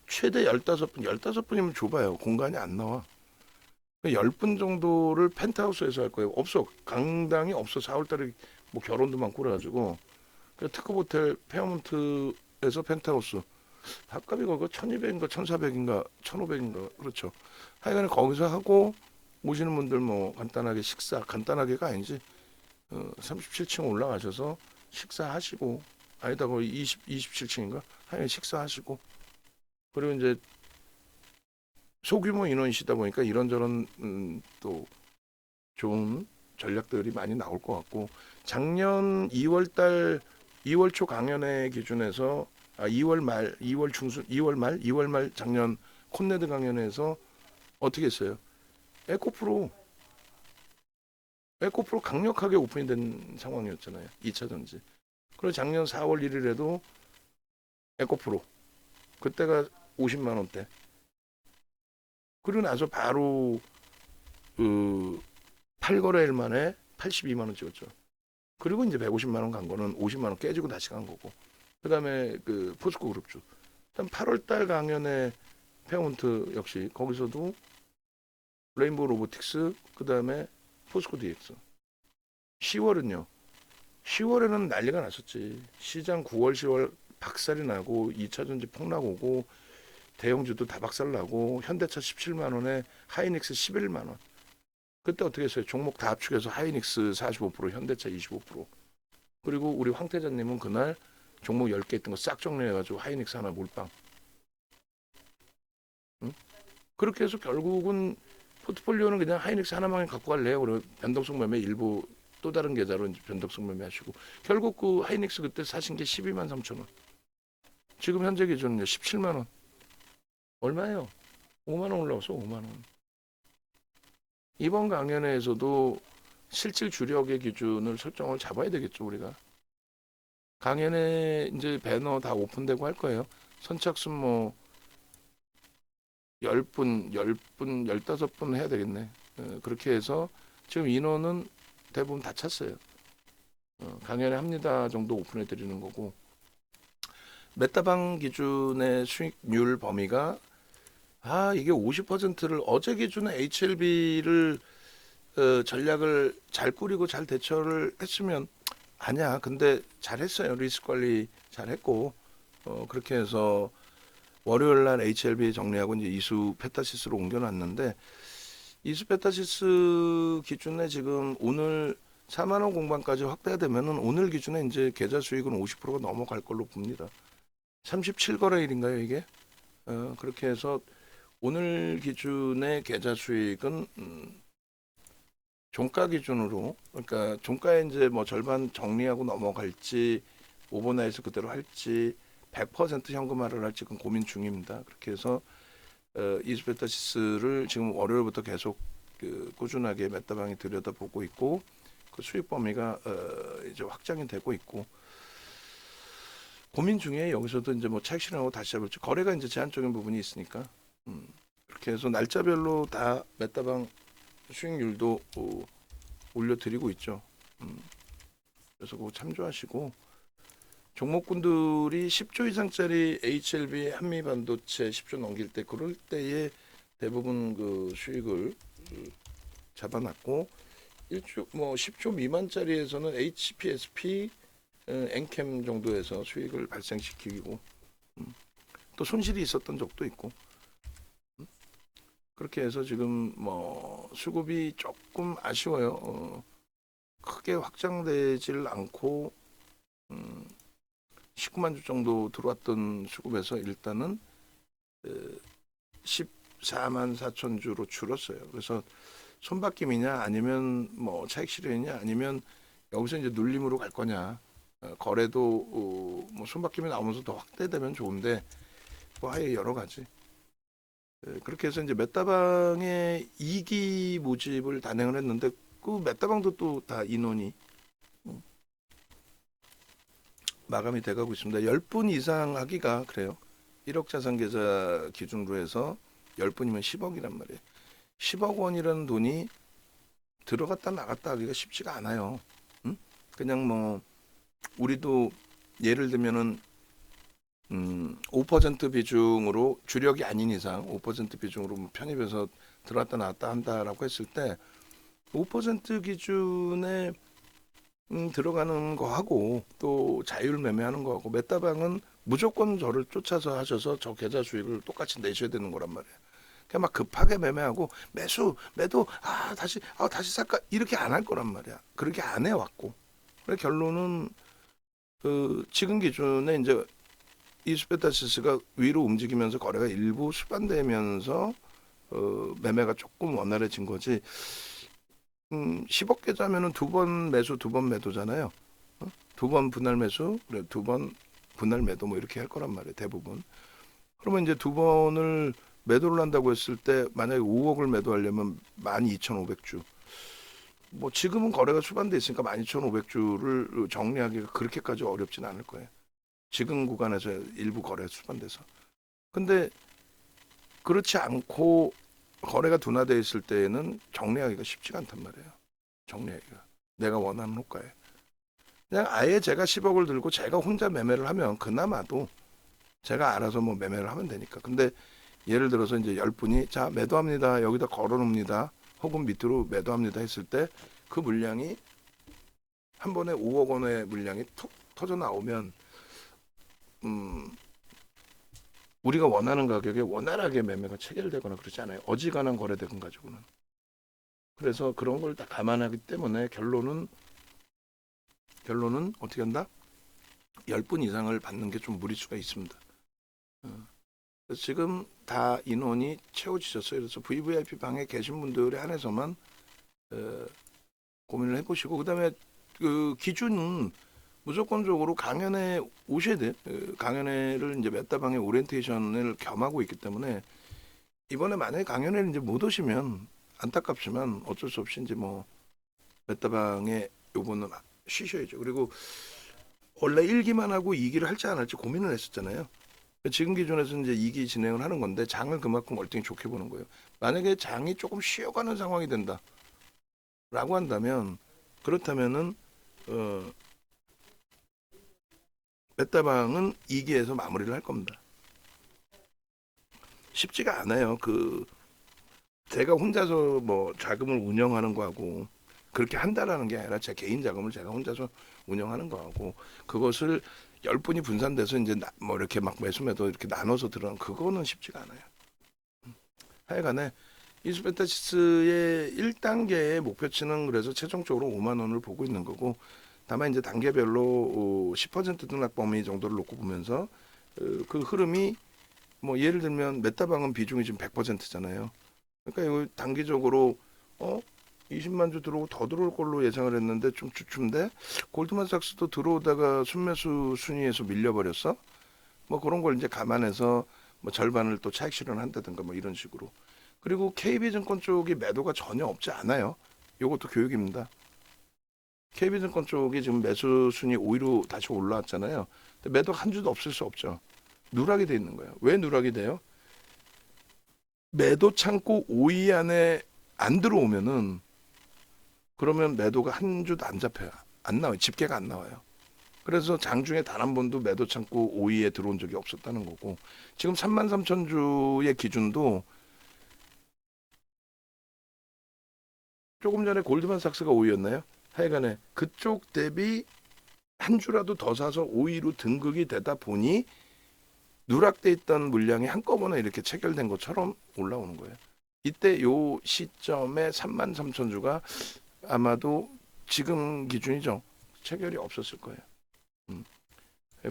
최대 15분, 15분이면 좁아요. 공간이 안 나와. 10분 정도를 펜트하우스에서 할 거예요. 없어. 강당이 없어. 4월 달에 뭐 결혼도 많고 그래가지고. 특급 호텔 페어몬트에서 펜트하우스. 밥값이 그거 1200인가 1400인가 1500인가 그렇죠. 하여간에 거기서 하고 오시는 분들 뭐 간단하게 식사, 간단하게가 아니지. 37층 올라가셔서 식사하시고 아니다 거의 27층인가 하여간 식사하시고 그리고 이제 소규모 인원이시다 보니까 이런저런 또 좋은 전략들이 많이 나올 것 같고 작년 2월 2월 초 강연회 기준에서 2월 말 2월 중순 2월 말 작년 콘네드 강연회에서 어떻게 했어요? 에코프로 강력하게 오픈이 된 상황이었잖아요. 2차 전지. 그리고 작년 4월 1일에도 에코프로 그때가 50만 원대 그리고 나서 바로 그 8거래일 만에 82만 원 찍었죠. 그리고 이제 150만 원 간 거는 50만 원 깨지고 다시 간 거고. 그다음에 그 포스코 그룹주. 그다음 8월 달 강연에 페어몬트 역시 거기서도 레인보우 로보틱스 그다음에 포스코 DX. 10월은요. 10월에는 난리가 났었지. 시장 9월, 10월 박살이 나고 2차전지 폭락 오고 대형주도 다 박살 나고 현대차 17만 원에 하이닉스 11만 원. 그때 어떻게 했어요? 종목 다 합축해서 하이닉스 45%, 현대차 25%. 그리고 우리 황태자님은 그날 종목 10개 있던 거 싹 정리해가지고 하이닉스 하나 몰빵. 응? 그렇게 해서 결국은 포트폴리오는 그냥 하이닉스 하나만 갖고 갈래요. 그리고 변동성 매매 일부 또 다른 계좌로 이제 변동성 매매하시고 결국 그 하이닉스 그때 사신 게 12만 3천 원. 지금 현재 기준은요 17만 원. 얼마예요? 5만 원 올라왔어 5만 원. 이번 강연회에서도 실질 주력의 기준을 설정을 잡아야 되겠죠 우리가. 강연에 이제 배너 다 오픈되고 할 거예요. 선착순 뭐 10분, 10분, 15분 해야 되겠네. 그렇게 해서 지금 인원은 대부분 다 찼어요. 강연에 합니다 정도 오픈해 드리는 거고. 메타방 기준의 수익률 범위가 이게 50%를 어제 기준에 HLB를 전략을 잘 꾸리고 잘 대처를 했으면 아니야. 근데 잘했어요. 리스크 관리 잘했고 그렇게 해서 월요일 날 HLB 정리하고 이제 이수 페타시스로 옮겨놨는데 이수 페타시스 기준에 지금 오늘 4만 원 공방까지 확대가 되면은 오늘 기준에 이제 계좌 수익은 50%가 넘어갈 걸로 봅니다. 37거래일인가요 이게? 그렇게 해서 오늘 기준의 계좌 수익은 종가 기준으로 그러니까 종가에 이제 뭐 절반 정리하고 넘어갈지 오버나이트 그대로 할지 100% 현금화를 할지 그건 고민 중입니다. 그렇게 해서 이스페타시스를 지금 월요일부터 계속 꾸준하게 메타방에 들여다보고 있고 그 수익 범위가 이제 확장이 되고 있고 고민 중에 여기서도 이제 뭐 차익 실현하고 다시 잡을지 거래가 이제 제한적인 부분이 있으니까 그렇게 해서 날짜별로 다 메타방 수익률도 올려드리고 있죠. 그래서 그거 참조하시고 종목군들이 10조 이상짜리 HLB 한미반도체 10조 넘길 때 그럴 때에 대부분 그 수익을 잡아놨고 1조 뭐 10조 미만짜리에서는 HPSP 엔캠 정도에서 수익을 발생시키고 또 손실이 있었던 적도 있고 그렇게 해서 지금 뭐 수급이 조금 아쉬워요. 크게 확장되질 않고 19만 주 정도 들어왔던 수급에서 일단은 14만 4천 주로 줄었어요. 그래서 손바뀜이냐 아니면 뭐 차익 실현이냐 아니면 여기서 이제 눌림으로 갈 거냐. 거래도 뭐 손바뀜이 나오면서 더 확대되면 좋은데 뭐 아예 여러 가지. 그렇게 해서 이제 메타방의 2기 모집을 단행을 했는데 그 메타방도 또 다 인원이 마감이 돼가고 있습니다. 10분 이상 하기가 그래요. 1억 자산 계좌 기준으로 해서 10분이면 10억이란 말이에요. 10억 원이라는 돈이 들어갔다 나갔다 하기가 쉽지가 않아요. 그냥 뭐 우리도 예를 들면은 5% 비중으로 주력이 아닌 이상 5% 비중으로 편입해서 들어왔다 나왔다 한다라고 했을 때 5% 기준에 들어가는 거하고 또 자율 매매하는 거하고 메타방은 무조건 저를 쫓아서 하셔서 저 계좌 수익을 똑같이 내셔야 되는 거란 말이에요. 그냥 막 급하게 매매하고 매도 다시 살까 이렇게 안 할 거란 말이야. 그렇게 안 해왔고 결론은 지금 기준에 이제 이스페타시스가 위로 움직이면서 거래가 일부 수반되면서 매매가 조금 원활해진 거지. 10억 계좌면은 두 번 매수, 두 번 매도잖아요. 두 번 분할 매수, 그래 두 번 분할 매도 뭐 이렇게 할 거란 말이에요. 대부분. 그러면 이제 두 번을 매도를 한다고 했을 때 만약에 5억을 매도하려면 12,500주. 뭐 지금은 거래가 수반돼 있으니까 12,500주를 정리하기가 그렇게까지 어렵진 않을 거예요. 지금 구간에서 일부 거래 수반돼서. 근데 그렇지 않고 거래가 둔화되어 있을 때에는 정리하기가 쉽지가 않단 말이에요. 정리하기가. 내가 원하는 호가에. 그냥 아예 제가 10억을 들고 제가 혼자 매매를 하면 그나마도 제가 알아서 뭐 매매를 하면 되니까. 근데 예를 들어서 이제 10분이 자 매도합니다. 여기다 걸어놓습니다. 혹은 밑으로 매도합니다 했을 때 그 물량이 한 번에 5억 원의 물량이 툭 터져 나오면 우리가 원하는 가격에 원활하게 매매가 체결되거나 그러지 않아요. 어지간한 거래대금 가지고는. 그래서 그런 걸 다 감안하기 때문에 결론은 어떻게 한다? 10분 이상을 받는 게 좀 무리수가 있습니다. 그래서 지금 다 인원이 채워지셨어요. 그래서 VVIP 방에 계신 분들에 한해서만 고민을 해보시고 그다음에 그 기준은 무조건적으로 강연에 오셔야 돼. 강연회를 이제 메타방의 오리엔테이션을 겸하고 있기 때문에 이번에 만약에 강연회를 이제 못 오시면 안타깝지만 어쩔 수 없이 이제 뭐 메타방에 요거는 쉬셔야죠. 그리고 원래 1기만 하고 2기를 할지 안 할지 고민을 했었잖아요. 지금 기준에서 이제 2기 진행을 하는 건데 장을 그만큼 월등히 좋게 보는 거예요. 만약에 장이 조금 쉬어가는 상황이 된다라고 한다면 그렇다면은 메타방은 2기에서 마무리를 할 겁니다. 쉽지가 않아요. 제가 혼자서 뭐 자금을 운영하는 거하고 그렇게 한다라는 게 아니라 제 개인 자금을 제가 혼자서 운영하는 거하고 그것을 10분이 분산돼서 이제 뭐 이렇게 막 매수매도 이렇게 나눠서 들어가는 그거는 쉽지가 않아요. 하여간에 이스페타시스의 1단계의 목표치는 그래서 최종적으로 5만 원을 보고 있는 거고 다만 이제 단계별로 10% 등락 범위 정도를 놓고 보면서 그 흐름이 뭐 예를 들면 메타방은 비중이 지금 100%잖아요. 그러니까 이거 단기적으로 20만 주 들어오고 더 들어올 걸로 예상을 했는데 좀 주춤데 골드만삭스도 들어오다가 순매수 순위에서 밀려버렸어. 뭐 그런 걸 이제 감안해서 뭐 절반을 또 차익 실현한다든가 뭐 이런 식으로. 그리고 KB증권 쪽이 매도가 전혀 없지 않아요. 이것도 교육입니다. KB증권 쪽이 지금 매수 순위 5위로 다시 올라왔잖아요. 근데 매도가 한 주도 없을 수 없죠. 누락이 돼 있는 거예요. 왜 누락이 돼요? 매도 창구 5위 안에 안 들어오면은 그러면 매도가 한 주도 안 잡혀요. 안 나와요. 집계가 안 나와요. 그래서 장중에 단 한 번도 매도 창구 5위에 들어온 적이 없었다는 거고 지금 33,000주의 기준도 조금 전에 골드만삭스가 5위였나요? 하여간에 그쪽 대비 한 주라도 더 사서 5위로 등극이 되다 보니 누락돼 있던 물량이 한꺼번에 이렇게 체결된 것처럼 올라오는 거예요. 이때 요 시점에 33,000주가 아마도 지금 기준이죠. 체결이 없었을 거예요.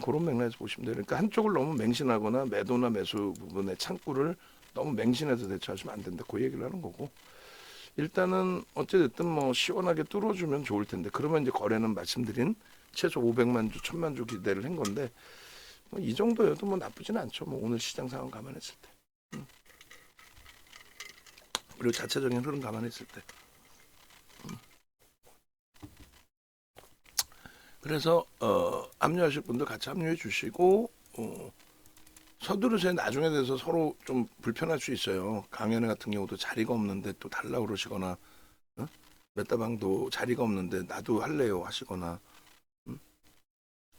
그런 맥락에서 보시면 돼요. 그러니까 한쪽을 너무 맹신하거나 매도나 매수 부분의 창구를 너무 맹신해서 대처하시면 안 된다. 그 얘기를 하는 거고. 일단은 어찌됐든 뭐 시원하게 뚫어주면 좋을 텐데 그러면 이제 거래는 말씀드린 최소 500만 주, 1000만 주 기대를 한 건데 뭐이 정도여도 뭐 나쁘진 않죠. 뭐 오늘 시장 상황 감안했을 때. 그리고 자체적인 흐름 감안했을 때. 그래서 합류하실 분들 같이 합류해 주시고 서두르세요. 나중에 돼서 서로 좀 불편할 수 있어요. 강연회 같은 경우도 자리가 없는데 또 달라고 그러시거나 메타방도 자리가 없는데 나도 할래요 하시거나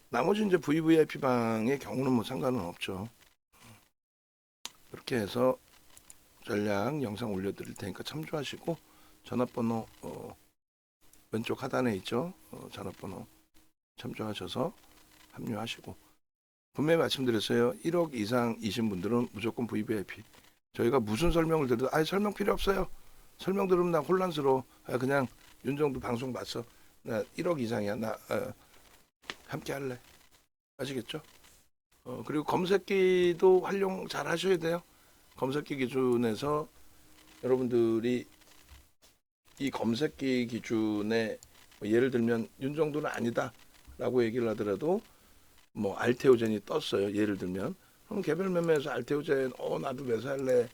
나머지 이제 VVIP 방의 경우는 뭐 상관은 없죠. 그렇게 해서 전략 영상 올려드릴 테니까 참조하시고 전화번호 왼쪽 하단에 있죠. 전화번호 참조하셔서 합류하시고 분명히 말씀드렸어요. 1억 이상이신 분들은 무조건 VVIP. 저희가 무슨 설명을 드려도 설명 필요 없어요. 설명 들으면 나 혼란스러워. 그냥 윤정도 방송 봤어. 나 1억 이상이야. 나 함께 할래. 아시겠죠? 그리고 검색기도 활용 잘 하셔야 돼요. 검색기 기준에서 여러분들이 이 검색기 기준에 뭐 예를 들면 윤정도는 아니다라고 얘기를 하더라도 뭐 알테오젠이 떴어요. 예를 들면 그럼 개별 매매에서 알테오젠 나도 매수할래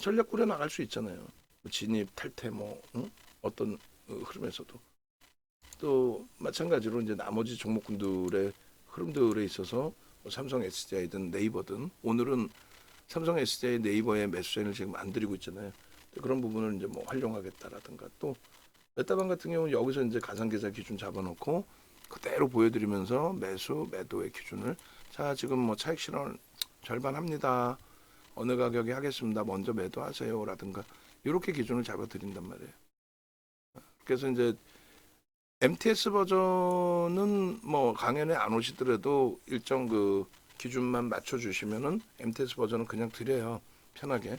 전략 꾸려 나갈 수 있잖아요. 진입 탈퇴 뭐 어떤 흐름에서도 또 마찬가지로 이제 나머지 종목군들의 흐름들에 있어서 뭐 삼성 SDI든 네이버든 오늘은 삼성 SDI 네이버의 매수세를 지금 안 드리고 있잖아요. 그런 부분을 이제 뭐 활용하겠다라든가 또 메타방 같은 경우는 여기서 이제 가상계좌 기준 잡아놓고 그대로 보여드리면서 매수 매도의 기준을 자 지금 뭐 차익 실현 절반 합니다. 어느 가격에 하겠습니다. 먼저 매도하세요라든가 이렇게 기준을 잡아드린단 말이에요. 그래서 이제 MTS 버전은 뭐 강연에 안 오시더라도 일정 그 기준만 맞춰주시면은 MTS 버전은 그냥 드려요. 편하게.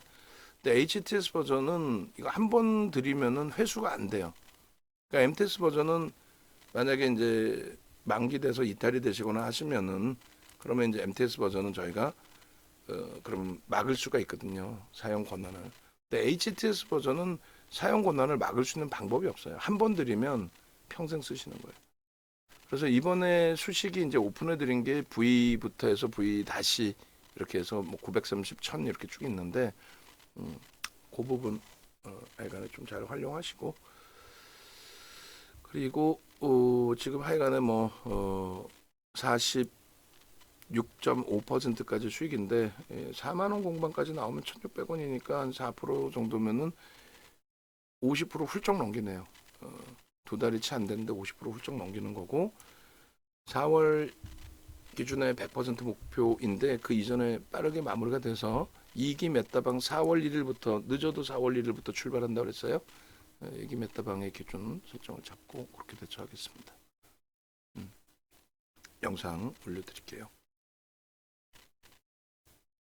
근데 HTS 버전은 이거 한 번 드리면은 회수가 안 돼요. 그러니까 MTS 버전은 만약에 이제 만기돼서 이탈이 되시거나 하시면은 그러면 이제 MTS 버전은 저희가 그럼 막을 수가 있거든요. 사용 권한을. 근데 HTS 버전은 사용 권한을 막을 수 있는 방법이 없어요. 한 번 드리면 평생 쓰시는 거예요. 그래서 이번에 수식이 이제 오픈해 드린 게 V부터 해서 V 다시 이렇게 해서 뭐 930, 1000 이렇게 쭉 있는데 그 부분 하여간에 좀 잘 활용하시고 그리고 지금 하여간에 뭐 46.5%까지 수익인데 4만 원 공방까지 나오면 1,600원이니까 한 4% 정도면은 50% 훌쩍 넘기네요. 두 달이 채 안 됐는데 50% 훌쩍 넘기는 거고 4월 기준의 100% 목표인데 그 이전에 빠르게 마무리가 돼서 2기 메타방 4월 1일부터 늦어도 4월 1일부터 출발한다고 그랬어요. 2기 메타방의 기준 설정을 잡고 그렇게 대처하겠습니다. 영상 올려드릴게요.